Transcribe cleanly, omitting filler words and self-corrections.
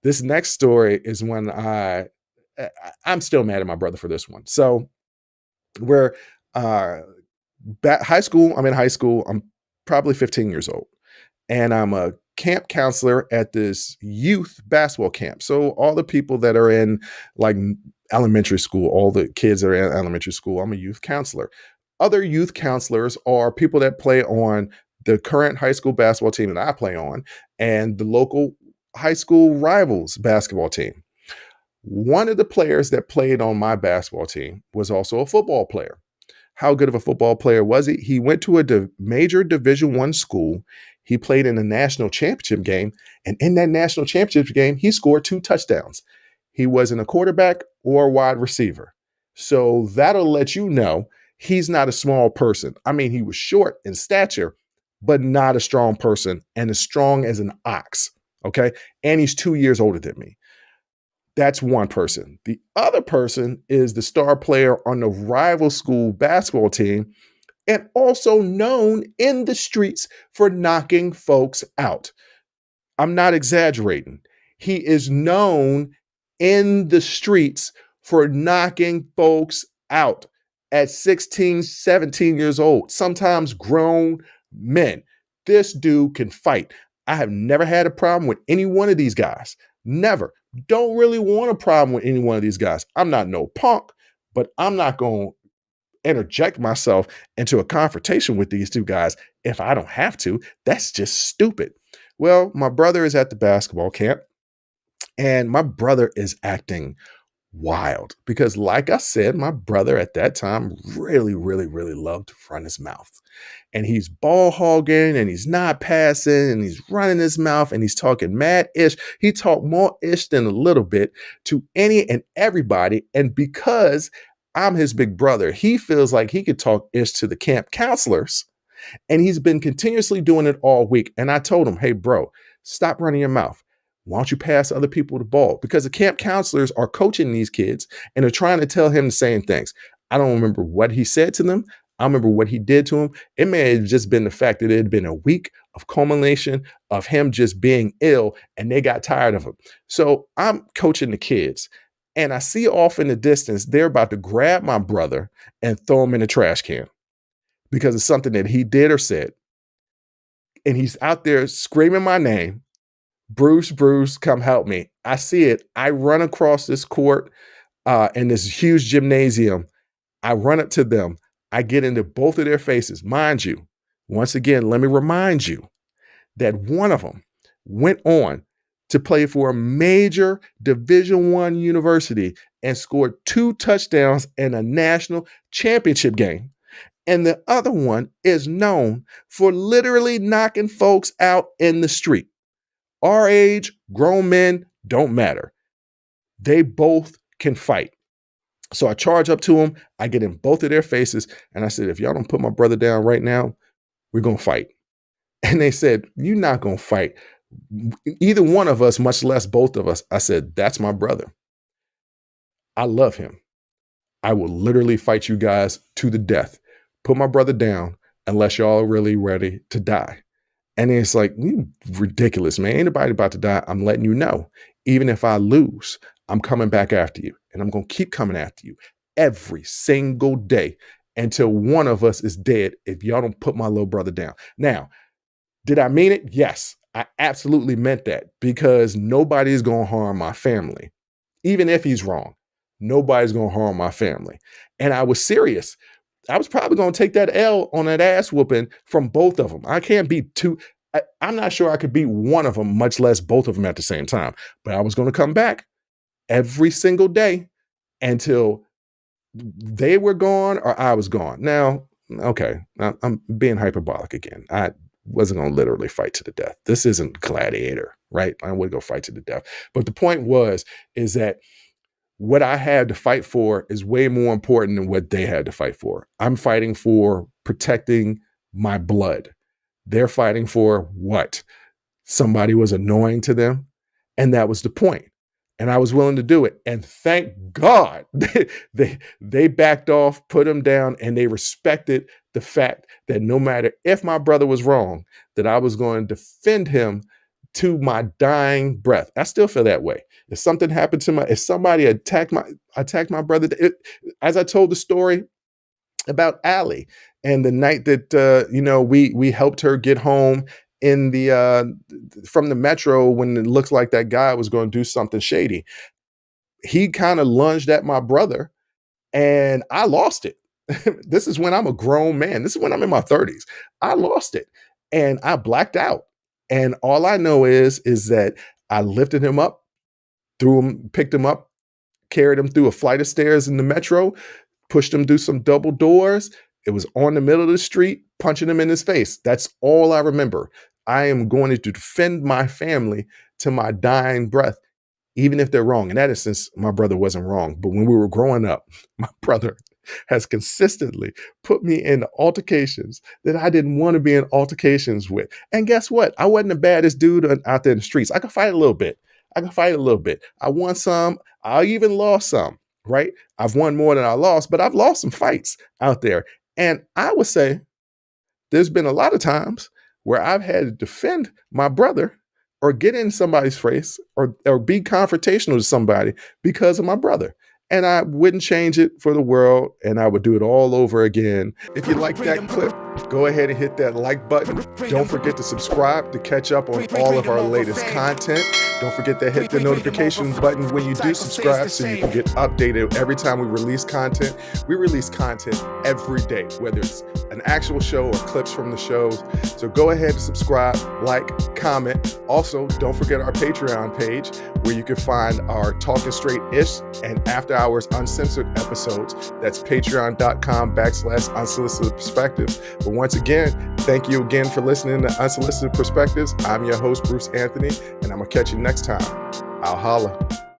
This next story is when I'm still mad at my brother for this one. So we're uh high school. I'm in high school. I'm probably 15 years old, and I'm a camp counselor at this youth basketball camp. So all the people that are in like elementary school, all the kids that are in elementary school, I'm a youth counselor. Other youth counselors are people that play on the current high school basketball team that I play on and the local high school rivals basketball team. One of the players that played on my basketball team was also a football player. How good of a football player was he? He went to a major Division One school. He played in a national championship game, and in that national championship game, he scored 2 touchdowns. He wasn't a quarterback or a wide receiver, so that'll let you know he's not a small person. I mean, he was short in stature, but not a strong person, and as strong as an ox. Okay, and he's 2 years older than me. That's one person. The other person is the star player on the rival school basketball team and also known in the streets for knocking folks out. I'm not exaggerating. He is known in the streets for knocking folks out at 16, 17 years old, sometimes grown men. This dude can fight. I have never had a problem with any one of these guys. Never. Don't really want a problem with any one of these guys. I'm not no punk, but I'm not going to interject myself into a confrontation with these two guys if I don't have to. That's just stupid. Well, my brother is at the basketball camp, and my brother is acting wild because, like I said, my brother at that time really, really, really loved to run his mouth. And he's ball hogging and he's not passing and he's running his mouth and he's talking mad ish. He talked more ish than a little bit to any and everybody. And because I'm his big brother, he feels like he could talk ish to the camp counselors. And he's been continuously doing it all week. And I told him, hey, bro, stop running your mouth. Why don't you pass other people the ball? Because the camp counselors are coaching these kids and are trying to tell him the same things. I don't remember what he said to them. I remember what he did to him. It may have just been the fact that it had been a week of culmination of him just being ill and they got tired of him. So I'm coaching the kids and I see off in the distance, they're about to grab my brother and throw him in the trash can because of something that he did or said. And he's out there screaming my name. Bruce, Bruce, come help me. I see it. I run across this court in this huge gymnasium. I run up to them. I get into both of their faces. Mind you, once again, let me remind you that one of them went on to play for a major Division I university and scored 2 touchdowns in a national championship game. And the other one is known for literally knocking folks out in the street. Our age, grown men, don't matter. They both can fight. So I charge up to them. I get in both of their faces. And I said, if y'all don't put my brother down right now, we're going to fight. And they said, you're not going to fight either one of us, much less both of us. I said, that's my brother. I love him. I will literally fight you guys to the death. Put my brother down unless y'all are really ready to die. And it's like, ridiculous, man. Ain't nobody about to die. I'm letting you know. Even if I lose, I'm coming back after you. And I'm going to keep coming after you every single day until one of us is dead if y'all don't put my little brother down. Now, did I mean it? Yes, I absolutely meant that because nobody's going to harm my family. Even if he's wrong, nobody's going to harm my family. And I was serious. I was probably going to take that L on that ass whooping from both of them. I can't beat two. I'm not sure I could beat one of them, much less both of them at the same time. But I was going to come back every single day until they were gone or I was gone. Now, okay, I'm being hyperbolic again. I wasn't going to literally fight to the death. This isn't Gladiator, right? I would go fight to the death. But the point is that what I had to fight for is way more important than what they had to fight for. I'm fighting for protecting my blood. They're fighting for what? Somebody was annoying to them. And that was the point. and I was willing to do it. And thank God they backed off, put him down, and they respected the fact that no matter if my brother was wrong, that I was going to defend him to my dying breath. I still feel that way. If something happened to if somebody attacked my brother, as I told the story about Allie and the night that we helped her get home in the from the metro when it looked like that guy was going to do something shady. He kind of lunged at my brother and I lost it. This is when I'm a grown man. This is when I'm in my 30s. I lost it and I blacked out. And all I know is that I lifted him up, picked him up, carried him through a flight of stairs in the metro, pushed him through some double doors. It was on the middle of the street, punching him in his face. That's all I remember. I am going to defend my family to my dying breath, even if they're wrong. In that instance, my brother wasn't wrong. But when we were growing up, my brother has consistently put me in altercations that I didn't want to be in altercations with. And guess what? I wasn't the baddest dude out there in the streets. I could fight a little bit. I won some. I even lost some, right? I've won more than I lost, but I've lost some fights out there. And I would say there's been a lot of times where I've had to defend my brother or get in somebody's face or be confrontational to somebody because of my brother. And I wouldn't change it for the world, and I would do it all over again. If you like that clip, go ahead and hit that like button. Don't forget to subscribe to catch up on all of our latest content. Don't forget to hit the notification button when you do subscribe so you can get updated every time we release content. We release content every day, whether it's an actual show or clips from the shows. So go ahead and subscribe, like, comment. Also, don't forget our Patreon page where you can find our Talking Straight-ish and After Hours Uncensored episodes. That's patreon.com/unsolicited perspectives. But once again, thank you again for listening to Unsolicited Perspectives. I'm your host, Bruce Anthony, and I'm going to catch you next time. I'll holla.